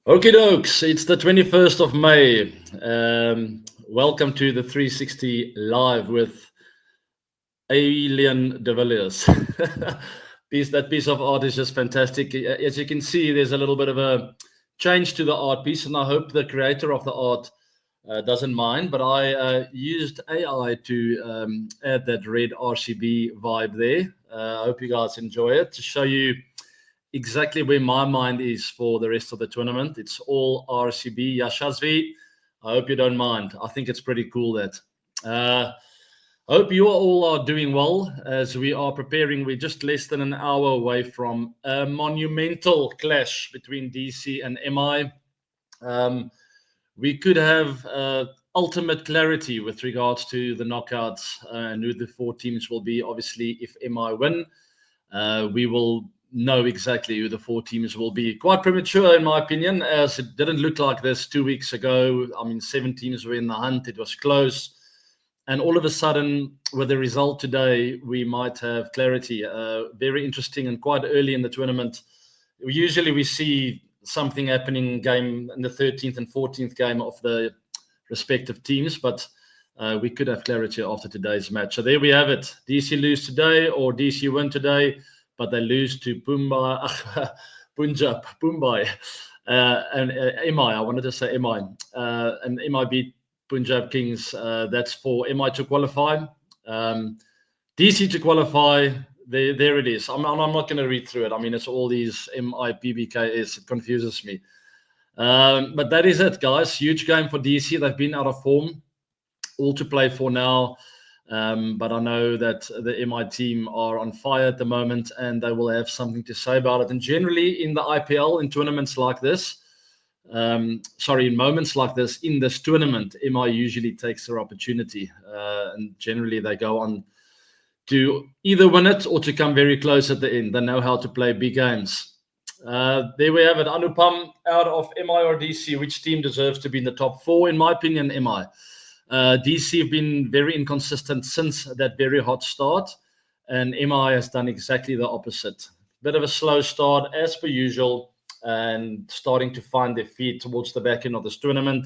Okie dokes, it's the 21st of May. Welcome to the 360 Live with Alien de Villiers. That piece of art is just fantastic. As you can see, there's a little bit of a change to the art piece, and I hope the creator of the art doesn't mind. But I used AI to add that red RCB vibe there. I hope you guys enjoy it to show you exactly where my mind is for the rest of the tournament. It's all RCB. Yashazvi, I hope you don't mind. I think it's pretty cool that. Hope you all are doing well as we are preparing. We're just less than an hour away from a monumental clash between DC and MI. We could have ultimate clarity with regards to the knockouts and who the four teams will be. Obviously, if MI win, we will know exactly who the four teams will be. Quite premature, in my opinion, as it didn't look like this 2 weeks ago. I mean, 7 teams were in the hunt. It was close. And all of a sudden, with the result today, we might have clarity. Very interesting and quite early in the tournament. Usually we see something happening game in the 13th and 14th game of the respective teams, but we could have clarity after today's match. So there we have it. DC lose today or DC win today, but they lose to Punjab, Mumbai, and MI. I wanted to say MI, and MI beat Punjab Kings. That's for MI to qualify. DC to qualify. There it is. I'm not going to read through it. I mean, it's all these MI, PBKS. It confuses me. But that is it, guys. Huge game for DC. They've been out of form. All to play for now. But I know that the MI team are on fire at the moment and they will have something to say about it. And generally in the IPL, in tournaments like this, in moments like this, in this tournament, MI usually takes their opportunity. And generally they go on to either win it or to come very close at the end. They know how to play big games. There we have it. Anupam, out of MI or DC, which team deserves to be in the top 4? In my opinion, MI. DC have been very inconsistent since that very hot start, and MI has done exactly the opposite. Bit of a slow start as per usual, and starting to find their feet towards the back end of this tournament.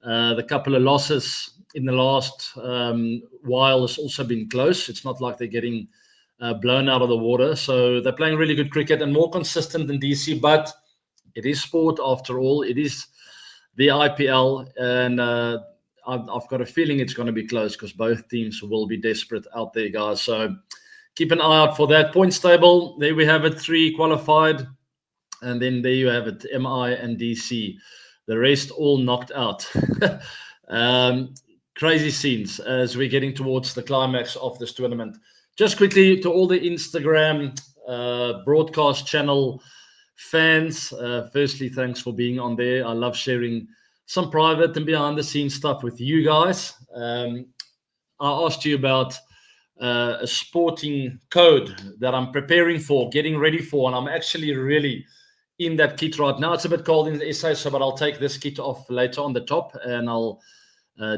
The couple of losses in the last while has also been close. It's not like they're getting blown out of the water. So they're playing really good cricket and more consistent than DC, but it is sport after all. It is the IPL, and I've got a feeling it's going to be close because both teams will be desperate out there, guys. So keep an eye out for that. Points table, there we have it, 3 qualified. And then there you have it, MI and DC. The rest all knocked out. Crazy scenes as we're getting towards the climax of this tournament. Just quickly to all the Instagram broadcast channel fans, firstly, thanks for being on there. I love sharing some private and behind the scenes stuff with you guys. I asked you about a sporting code that I'm preparing for, getting ready for, and I'm actually really in that kit right now. It's a bit cold in the SA, but I'll take this kit off later on the top and I'll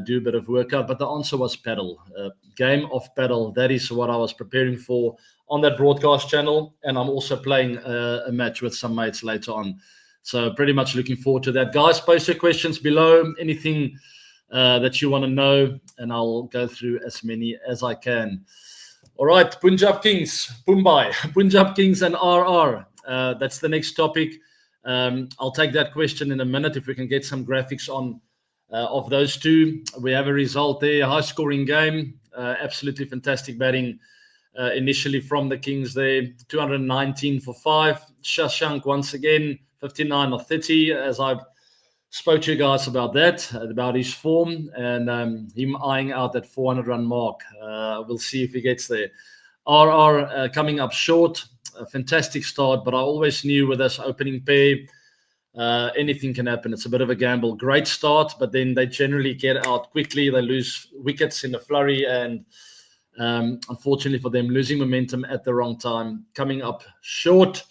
do a bit of workout. But the answer was paddle, game of paddle. That is what I was preparing for on that broadcast channel. And I'm also playing a match with some mates later on. So pretty much looking forward to that. Guys, post your questions below, anything that you want to know, and I'll go through as many as I can. All right, Punjab Kings, Mumbai, Punjab Kings and RR. That's the next topic. I'll take that question in a minute if we can get some graphics on of those two. We have a result there, high-scoring game, absolutely fantastic batting initially from the Kings there, 219 for 5. Shashank once again, 59 or 30, as I spoke to you guys about that, about his form, and him eyeing out that 400-run mark. We'll see if he gets there. RR coming up short, a fantastic start, but I always knew with this opening pair, anything can happen. It's a bit of a gamble. Great start, but then they generally get out quickly. They lose wickets in a flurry, and unfortunately for them, losing momentum at the wrong time, coming up short.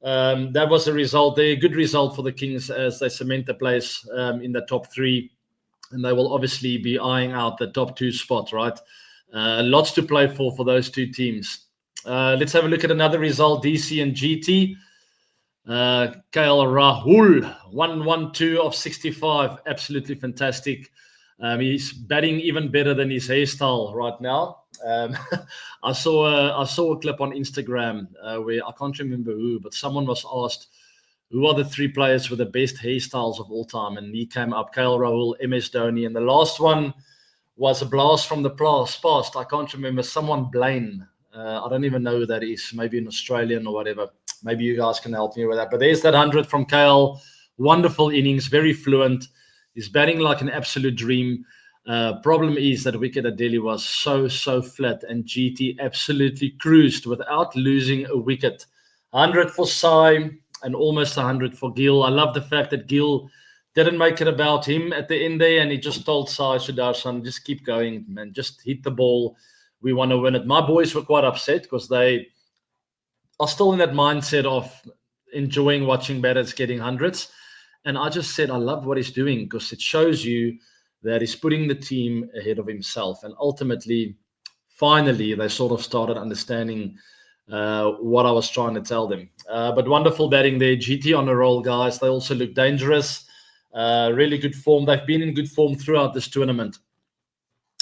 That was the result there. Good result for the Kings as they cement the place in the top 3. And they will obviously be eyeing out the top 2 spot, right? Lots to play for those two teams. Let's have a look at another result, DC and GT. KL Rahul, 112 of 65. Absolutely fantastic. He's batting even better than his hairstyle right now. I saw a clip on Instagram where I can't remember who, but someone was asked who are the 3 players with the best hairstyles of all time, and he came up: KL Rahul, MS Dhoni, and the last one was a blast from the past. I can't remember, someone Blaine. I don't even know who that is. Maybe an Australian or whatever. Maybe you guys can help me with that. But there's that 100 from KL. Wonderful innings, very fluent. He's batting like an absolute dream. Problem is that wicket at Delhi was so flat, and GT absolutely cruised without losing a wicket. 100 for Sai and almost 100 for Gill. I love the fact that Gill didn't make it about him at the end there, and he just told Sai Sudarshan, just keep going, man, just hit the ball. We want to win it. My boys were quite upset because they are still in that mindset of enjoying watching batters getting hundreds. And I just said, I love what he's doing because it shows you that he's putting the team ahead of himself. And ultimately, finally, they sort of started understanding what I was trying to tell them. But wonderful batting there. GT on a roll, guys. They also look dangerous. Really good form. They've been in good form throughout this tournament.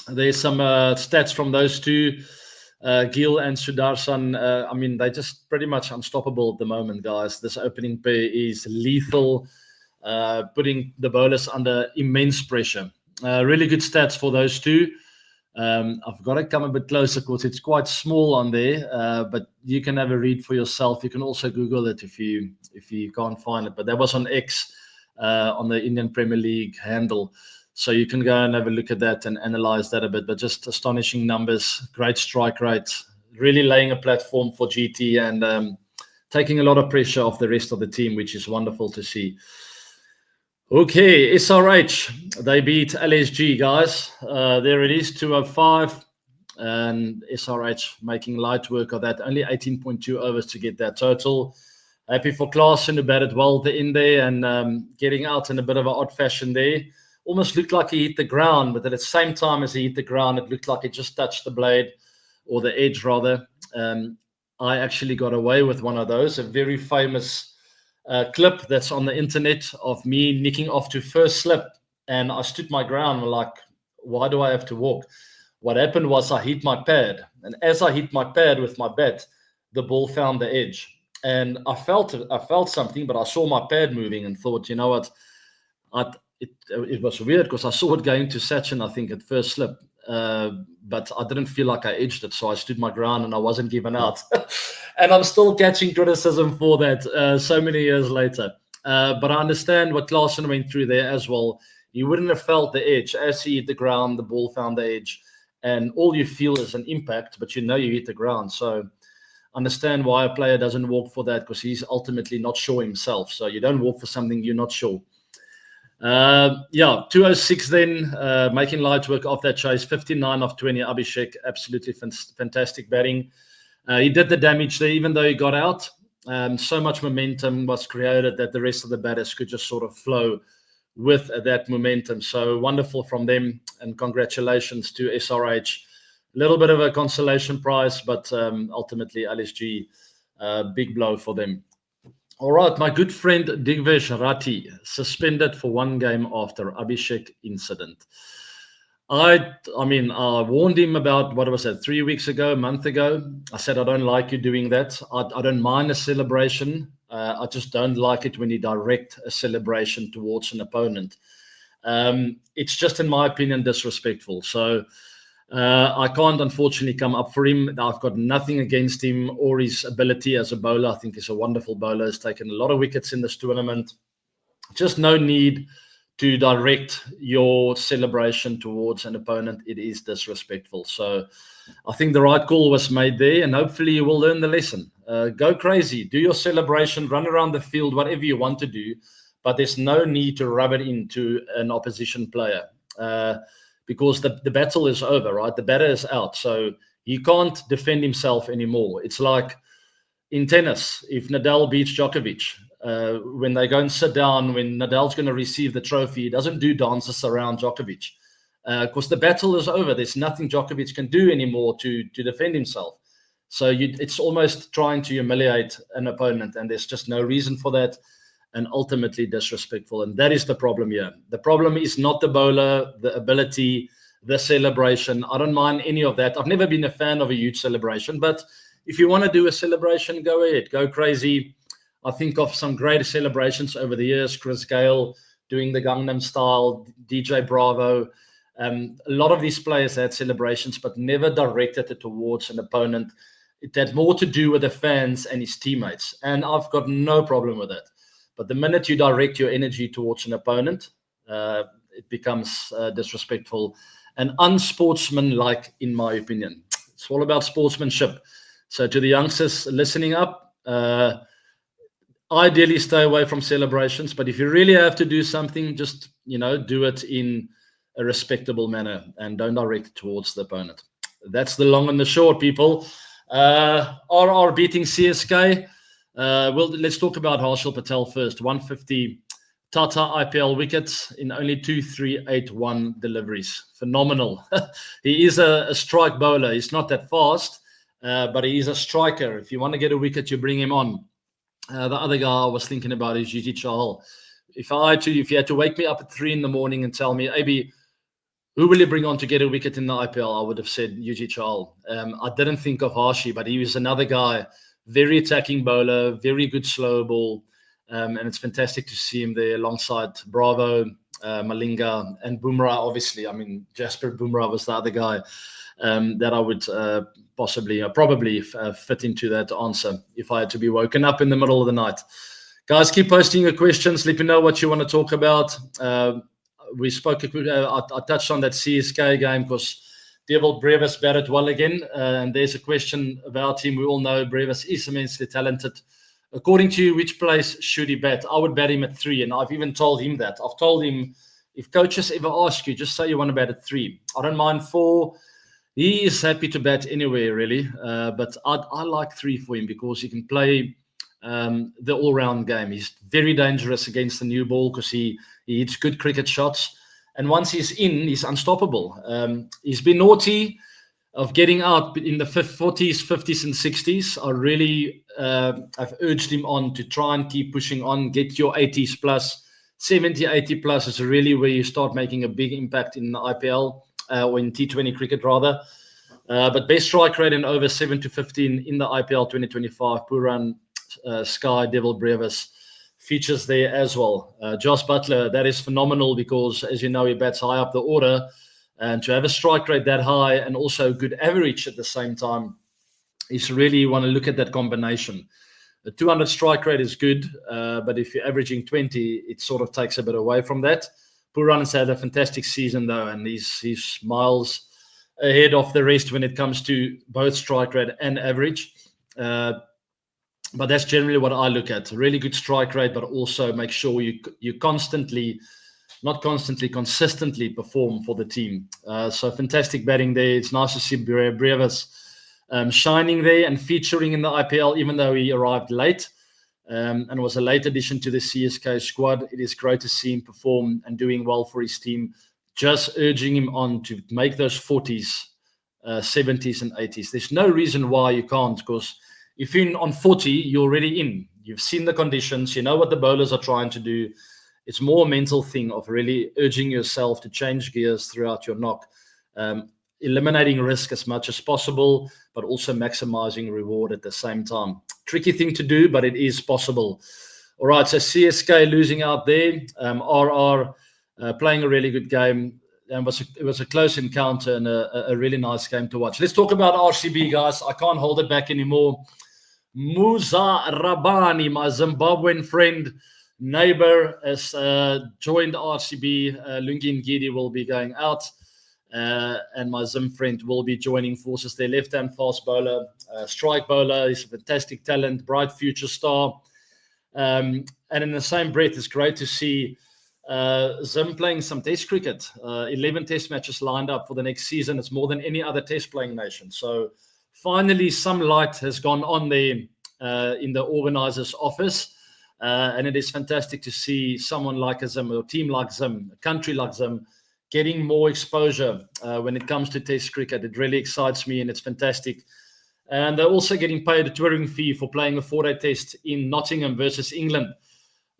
There's some stats from those two, Gill and Sudarshan. I mean, they're just pretty much unstoppable at the moment, guys. This opening pair is lethal, putting the bowlers under immense pressure. Really good stats for those two. I've got to come a bit closer because it's quite small on there, but you can have a read for yourself. You can also Google it if you can't find it. But that was on X, on the Indian Premier League handle. So you can go and have a look at that and analyze that a bit. But just astonishing numbers, great strike rate, really laying a platform for GT and taking a lot of pressure off the rest of the team, which is wonderful to see. Okay, SRH, they beat LSG, guys. There it is, 205. And SRH making light work of that. Only 18.2 overs to get that total. Happy for Klaasen, who batted well at the end there and getting out in a bit of an odd fashion there. Almost looked like he hit the ground, but at the same time as he hit the ground, it looked like it just touched the blade, or the edge rather. I actually got away with one of those, a very famous clip that's on the internet of me nicking off to first slip, and I stood my ground like, why do I have to walk? What happened was I hit my pad, and as I hit my pad with my bat, the ball found the edge, and I felt something, but I saw my pad moving and thought, you know what, it was weird because I saw it going to Sachin, I think, at first slip. But I didn't feel like I edged it. So I stood my ground and I wasn't given out. And I'm still catching criticism for that so many years later. But I understand what Klaasen went through there as well. You wouldn't have felt the edge. As he hit the ground, the ball found the edge. And all you feel is an impact, but you know you hit the ground. So understand why a player doesn't walk for that, because he's ultimately not sure himself. So you don't walk for something you're not sure. 206 then, making light work of that chase. 59 of 20, Abhishek, absolutely fantastic batting. He did the damage there, even though he got out. So much momentum was created that the rest of the batters could just sort of flow with that momentum. So wonderful from them, and congratulations to SRH. A little bit of a consolation prize, but ultimately LSG, big blow for them. All right, my good friend Digvesh Rathi suspended for one game after Abhishek incident. I warned him about, what was that, 3 weeks ago, a month ago. I said, I don't like you doing that. I don't mind a celebration. I just don't like it when you direct a celebration towards an opponent. It's just, in my opinion, disrespectful. So I can't, unfortunately, come up for him. I've got nothing against him or his ability as a bowler. I think he's a wonderful bowler. He's taken a lot of wickets in this tournament. Just no need to direct your celebration towards an opponent. It is disrespectful. So I think the right call was made there, and hopefully you will learn the lesson. Go crazy. Do your celebration. Run around the field, whatever you want to do. But there's no need to rub it into an opposition player. Because the battle is over, right? The batter is out. So he can't defend himself anymore. It's like in tennis, if Nadal beats Djokovic, when they go and sit down, when Nadal's going to receive the trophy, he doesn't do dances around Djokovic because the battle is over. There's nothing Djokovic can do anymore to defend himself. So it's almost trying to humiliate an opponent, and there's just no reason for that, and ultimately disrespectful. And that is the problem here. The problem is not the bowler, the ability, the celebration. I don't mind any of that. I've never been a fan of a huge celebration, but if you want to do a celebration, go ahead, go crazy. I think of some great celebrations over the years. Chris Gayle doing the Gangnam Style, DJ Bravo. A lot of these players had celebrations, but never directed it towards an opponent. It had more to do with the fans and his teammates. And I've got no problem with that. But the minute you direct your energy towards an opponent, it becomes disrespectful and unsportsmanlike, in my opinion. It's all about sportsmanship. So to the youngsters listening up, ideally stay away from celebrations. But if you really have to do something, just, do it in a respectable manner and don't direct it towards the opponent. That's the long and the short, people. RR beating CSK. Let's talk about Harshal Patel first. 150 Tata IPL wickets in only 2-3-8-1 deliveries. Phenomenal. He is a strike bowler. He's not that fast, but he is a striker. If you want to get a wicket, you bring him on. The other guy I was thinking about is Yuji Chahal. If you had to wake me up at 3 a.m. and tell me, AB, who will you bring on to get a wicket in the IPL? I would have said Yuji Chahal. I didn't think of Harshi, but he was another guy, very attacking bowler, very good slow ball. And it's fantastic to see him there alongside Bravo, Malinga, and Bumrah, obviously. I mean, Jasper Bumrah was the other guy that I would probably fit into that answer if I had to be woken up in the middle of the night. Guys, keep posting your questions. Let me know what you want to talk about. We spoke. I touched on that CSK game because Devil Brevis batted well again. And there's a question about him. We all know Brevis is immensely talented. According to you, which place should he bat? I would bat him at 3, and I've even told him that. I've told him, if coaches ever ask you, just say you want to bat at 3. I don't mind 4. He is happy to bat anywhere, really. But I like 3 for him because he can play the all-round game. He's very dangerous against the new ball because he hits good cricket shots. And once he's in, he's unstoppable. He's been naughty of getting out in the 40s, 50s, and 60s. I really have urged him on to try and keep pushing on, get your 80s plus. 70, 80 plus is really where you start making a big impact in the IPL or in T20 cricket, rather. But best strike rate in over 7 to 15 in the IPL 2025. Puran, Sky, Devil Brevis features there as well. Josh Butler, that is phenomenal because, as you know, he bats high up the order. And to have a strike rate that high and also good average at the same time is really, you want to look at that combination. The 200 strike rate is good, but if you're averaging 20, it sort of takes a bit away from that. Puran has had a fantastic season, though, and he's miles ahead of the rest when it comes to both strike rate and average. But that's generally what I look at. A really good strike rate, but also make sure you consistently perform for the team. So fantastic batting there. It's nice to see Brevis shining there and featuring in the IPL, even though he arrived late and was a late addition to the CSK squad. It is great to see him perform and doing well for his team. Just urging him on to make those 40s, 70s, and 80s. There's no reason why you can't, because if you're on 40, you're already in. You've seen the conditions. You know what the bowlers are trying to do. It's more a mental thing of really urging yourself to change gears throughout your knock, eliminating risk as much as possible, but also maximizing reward at the same time. Tricky thing to do, but it is possible. All right, so CSK losing out there. RR playing a really good game. And it was a close encounter and a really nice game to watch. Let's talk about RCB, guys. I can't hold it back anymore. Musa Rabani, my Zimbabwean friend, neighbor, has joined RCB. Lungi Ngidi will be going out. And my Zim friend will be joining forces. Their left-hand fast bowler, strike bowler. He's a fantastic talent, bright future star. And in the same breath, it's great to see Zim playing some test cricket. 11 test matches lined up for the next season. It's more than any other test playing nation. So finally, some light has gone on there in the organizer's office. And it is fantastic to see someone like a Zim, or a team like Zim, a country like Zim, getting more exposure when it comes to test cricket. It really excites me, and it's fantastic. And they're also getting paid a touring fee for playing a 4-day test in Nottingham versus England.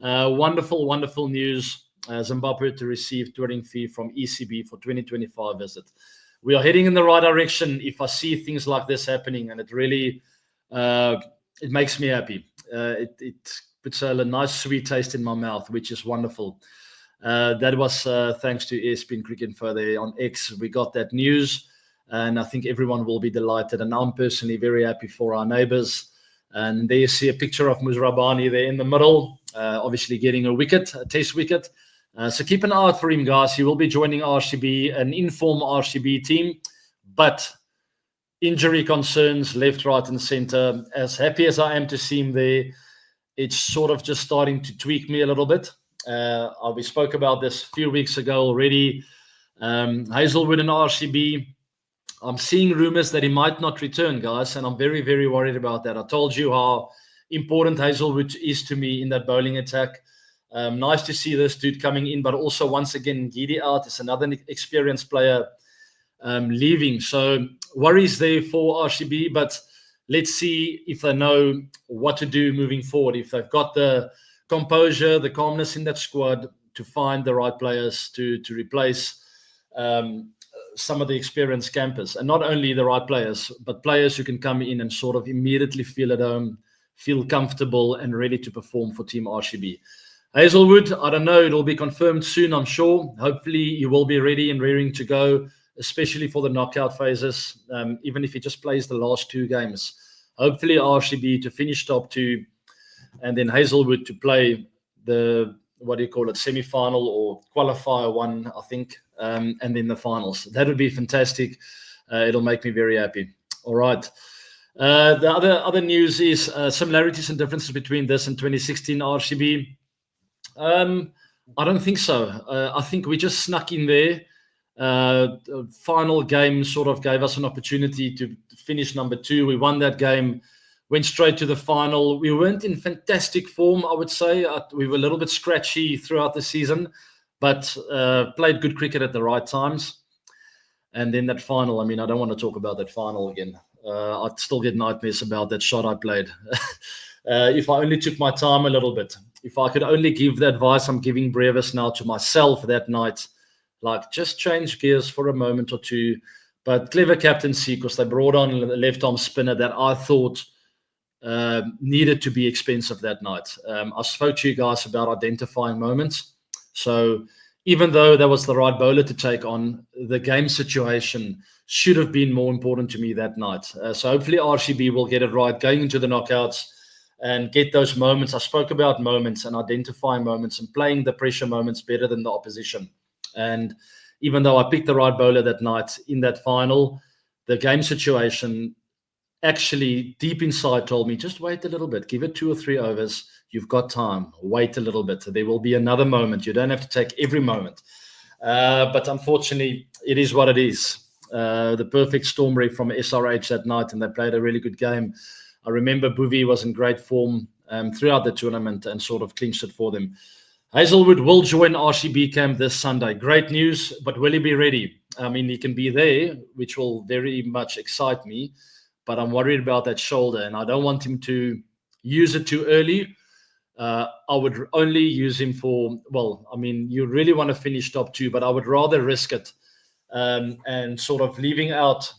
Wonderful, wonderful news. Zimbabwe to receive touring fee from ECB for 2025 visit. We are heading in the right direction if I see things like this happening, and it really it makes me happy. It puts a nice sweet taste in my mouth, which is wonderful. That was thanks to ESPN Cricket Info there on X. We got that news, and I think everyone will be delighted. And I'm personally very happy for our neighbours. And there you see a picture of Musrabani there in the middle, obviously getting a wicket, a test wicket. So keep an eye out for him, guys. He will be joining RCB, an informed RCB team, but injury concerns left, right, and centre. As happy as I am to see him there, it's sort of just starting to tweak me a little bit. We spoke about this a few weeks ago already. Hazelwood and RCB. I'm seeing rumours that he might not return, guys, and I'm very, very worried about that. I told you how important Hazelwood is to me in that bowling attack. Nice to see this dude coming in, but also once again, Gidi out is another experienced player leaving. So worries there for RCB, but let's see if they know what to do moving forward. If they've got the composure, the calmness in that squad to find the right players to replace some of the experienced campers, and not only the right players, but players who can come in and sort of immediately feel at home, feel comfortable and ready to perform for Team RCB. Hazelwood, I don't know, it'll be confirmed soon, I'm sure. Hopefully he will be ready and raring to go, especially for the knockout phases, even if he just plays the last 2 games. Hopefully RCB to finish top 2, and then Hazelwood to play the, semi-final or qualifier 1, I think, and then the finals. That would be fantastic. It'll make me very happy. All right. The other news is similarities and differences between this and 2016 RCB. I don't think so. I think we just snuck in there. The final game sort of gave us an opportunity to finish number 2. We won that game, went straight to the final. We weren't in fantastic form, I would say. We were a little bit scratchy throughout the season, but played good cricket at the right times. And then that final, I don't want to talk about that final again. I'd still get nightmares about that shot I played. If I only took my time a little bit, if I could only give the advice I'm giving Brevis now to myself that night, like just change gears for a moment or 2. But clever captaincy, because they brought on the left-arm spinner that I thought needed to be expensive that night. I spoke to you guys about identifying moments. So even though that was the right bowler to take on, the game situation should have been more important to me that night. So hopefully RCB will get it right going into the knockouts and get those moments. I spoke about moments and identifying moments and playing the pressure moments better than the opposition. And even though I picked the right bowler that night in that final, the game situation actually deep inside told me, just wait a little bit, give it 2 or 3 overs. You've got time. Wait a little bit. There will be another moment. You don't have to take every moment. But unfortunately, it is what it is. The perfect storm from SRH that night, and they played a really good game. I remember Boovie was in great form throughout the tournament and sort of clinched it for them. Hazelwood will join RCB camp this Sunday. Great news, but will he be ready? He can be there, which will very much excite me, but I'm worried about that shoulder, and I don't want him to use it too early. I would only use him for, you really want to finish top 2, but I would rather risk it and sort of leaving out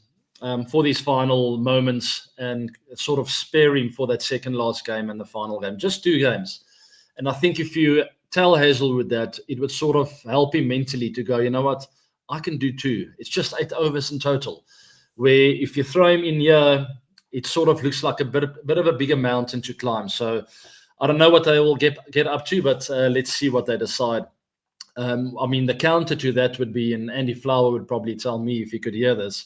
for these final moments and sort of spare him for that second last game and the final game. Just 2 games. And I think if you tell Hazelwood that, it would sort of help him mentally to go, you know what, I can do 2. It's just 8 overs in total. Where if you throw him in here, it sort of looks like a bit of a bigger mountain to climb. So I don't know what they will get up to, but let's see what they decide. The counter to that would be, and Andy Flower would probably tell me if he could hear this,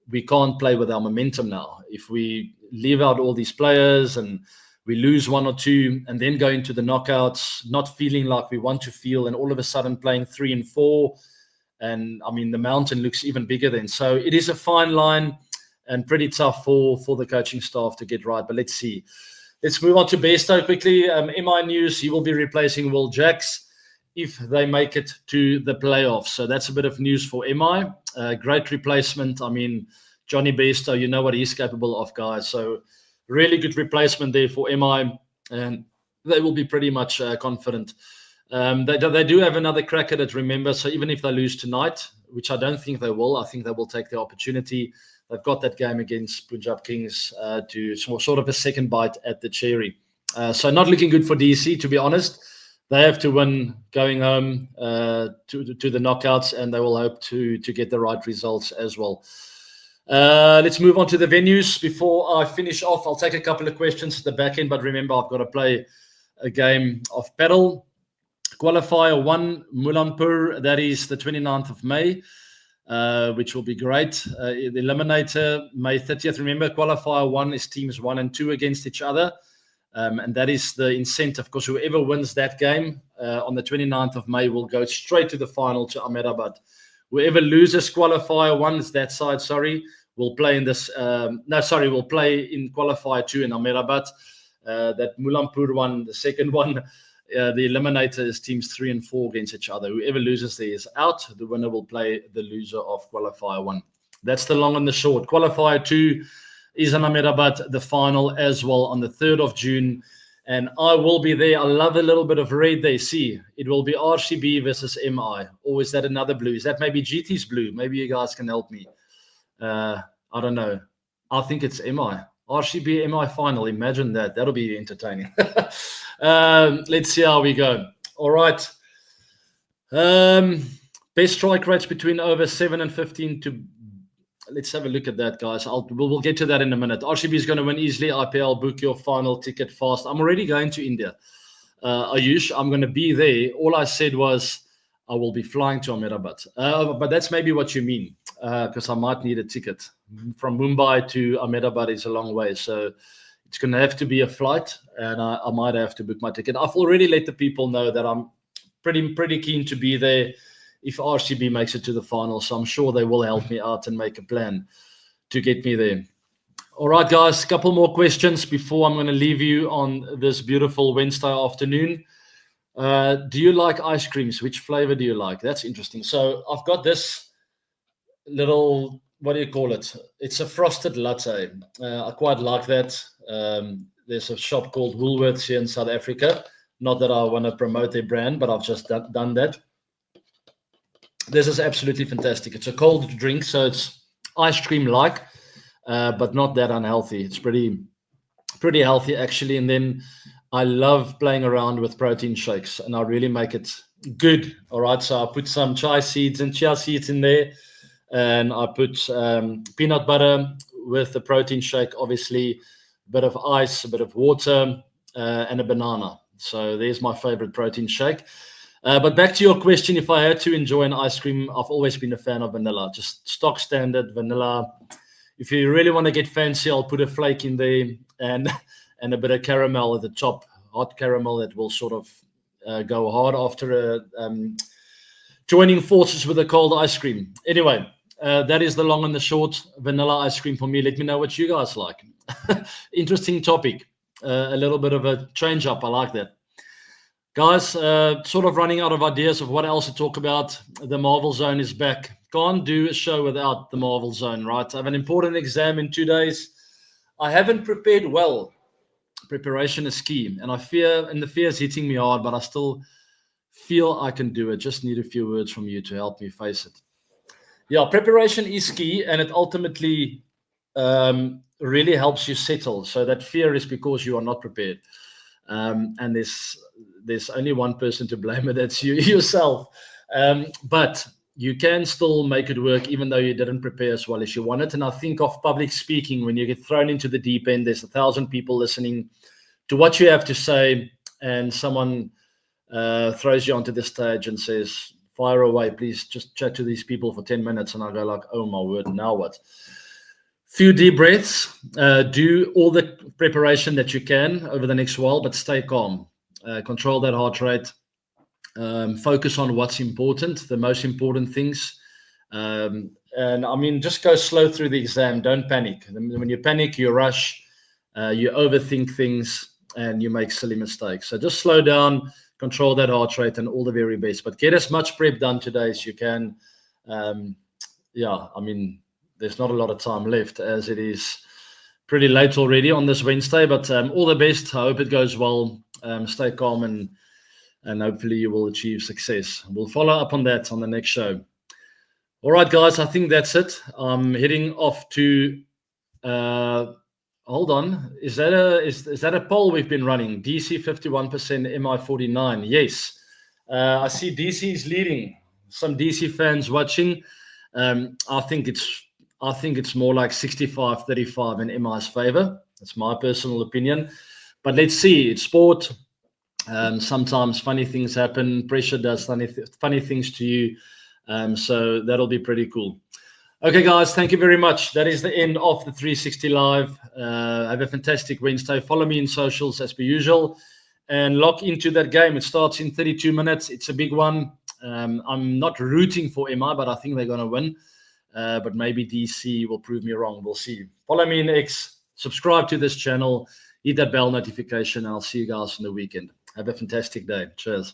we can't play with our momentum now. If we leave out all these players and we lose 1 or 2 and then go into the knockouts, not feeling like we want to feel, and all of a sudden playing 3 and 4, and the mountain looks even bigger then. So it is a fine line and pretty tough for the coaching staff to get right. But let's see. Let's move on to Bairstow quickly. MI news, he will be replacing Will Jacks if they make it to the playoffs. So that's a bit of news for MI. Great replacement. Johnny Bairstow, you know what he's capable of, guys. So really good replacement there for MI, and they will be pretty much confident. They do have another crack at it, remember. So even if they lose tonight, which I don't think they will, I think they will take the opportunity. They've got that game against Punjab Kings to sort of a second bite at the cherry. So not looking good for DC, to be honest. They have to win going home to the knockouts, and they will hope to get the right results as well. Let's move on to the venues. Before I finish off, I'll take a couple of questions at the back end, but remember, I've got to play a game of paddle. Qualifier 1, Mulampur, that is the 29th of May, which will be great. The Eliminator, May 30th. Remember, Qualifier 1 is teams 1 and 2 against each other. And that is the incentive, because whoever wins that game on the 29th of May will go straight to the final to Ahmedabad. Whoever loses Qualifier 1, is that side, will play in this. Will play in Qualifier 2 in Ahmedabad. That Mulampur one, the second one, the Eliminator is teams 3 and 4 against each other. Whoever loses there is out. The winner will play the loser of Qualifier 1. That's the long and the short. Qualifier 2 is in Ahmedabad, the final as well on the 3rd of June. And I will be there. I love a little bit of red there. See, it will be RCB versus MI. Or is that another blue? Is that maybe GT's blue? Maybe you guys can help me. I don't know. I think it's MI. RCB MI final. Imagine that. That'll be entertaining. Let's see how we go. All right. Best strike rates between over 7 and 15 to... Let's have a look at that, guys. We'll get to that in a minute. RCB is going to win easily. IPL, book your final ticket fast. I'm already going to India. Ayush, I'm going to be there. All I said was I will be flying to Ahmedabad. But that's maybe what you mean, because I might need a ticket. From Mumbai to Ahmedabad is a long way. So it's going to have to be a flight, and I might have to book my ticket. I've already let the people know that I'm pretty keen to be there if RCB makes it to the final. So I'm sure they will help me out and make a plan to get me there. All right, guys, a couple more questions before I'm going to leave you on this beautiful Wednesday afternoon. Do you like ice creams? Which flavor do you like? That's interesting. So I've got this little, what do you call it? It's a frosted latte. I quite like that. There's a shop called Woolworths here in South Africa. Not that I want to promote their brand, but I've just done that. This is absolutely fantastic. It's a cold drink, so it's ice cream-like, but not that unhealthy. It's pretty healthy, actually. And then I love playing around with protein shakes, and I really make it good. All right, so I put some chia seeds and chia seeds in there, and I put peanut butter with the protein shake, obviously, a bit of ice, a bit of water, and a banana. So there's my favorite protein shake. But back to your question, if I had to enjoy an ice cream, I've always been a fan of vanilla, just stock standard vanilla. If you really want to get fancy, I'll put a flake in there and a bit of caramel at the top, hot caramel that will sort of go hard after joining forces with a cold ice cream. Anyway, that is the long and the short. Vanilla ice cream for me. Let me know what you guys like. Interesting topic. A little bit of a change up. I like that. Guys, sort of running out of ideas of what else to talk about. The Marvel Zone is back. Can't do a show without the Marvel Zone, right? I have an important exam in 2 days. I haven't prepared well. Preparation is key. And the fear is hitting me hard, but I still feel I can do it. Just need a few words from you to help me face it. Yeah, preparation is key, and it ultimately really helps you settle. So that fear is because you are not prepared. And there's only one person to blame, and that's you yourself. But you can still make it work, even though you didn't prepare as well as you wanted. And I think of public speaking, when you get thrown into the deep end, there's 1,000 people listening to what you have to say, and someone throws you onto the stage and says, fire away, please just chat to these people for 10 minutes. And I go like, oh my word, now what? Few deep breaths, do all the preparation that you can over the next while, but stay calm. Control that heart rate. Focus on what's important, the most important things. And I mean, just go slow through the exam. Don't panic. When you panic, you rush, you overthink things, and you make silly mistakes. So just slow down, control that heart rate, and all the very best. But get as much prep done today as you can. Yeah, I mean, there's not a lot of time left, as it is pretty late already on this Wednesday. But all the best. I hope it goes well. Stay calm, and hopefully you will achieve success. We'll follow up on that on the next show. All right, guys, I think that's it. I'm heading off to hold on. Is that a poll we've been running? DC 51%, MI 49. Yes. I see DC is leading. Some DC fans watching. I think it's more like 65-35 in MI's favor. That's my personal opinion. But let's see. It's sport. Sometimes funny things happen. Pressure does funny things to you. So that'll be pretty cool. Okay, guys, thank you very much. That is the end of the 360 Live. Have a fantastic Wednesday. Follow me in socials as per usual and lock into that game. It starts in 32 minutes. It's a big one. I'm not rooting for MI, but I think they're going to win. But maybe DC will prove me wrong. We'll see. Follow me in X. Subscribe to this channel. Hit that bell notification. I'll see you guys on the weekend. Have a fantastic day. Cheers.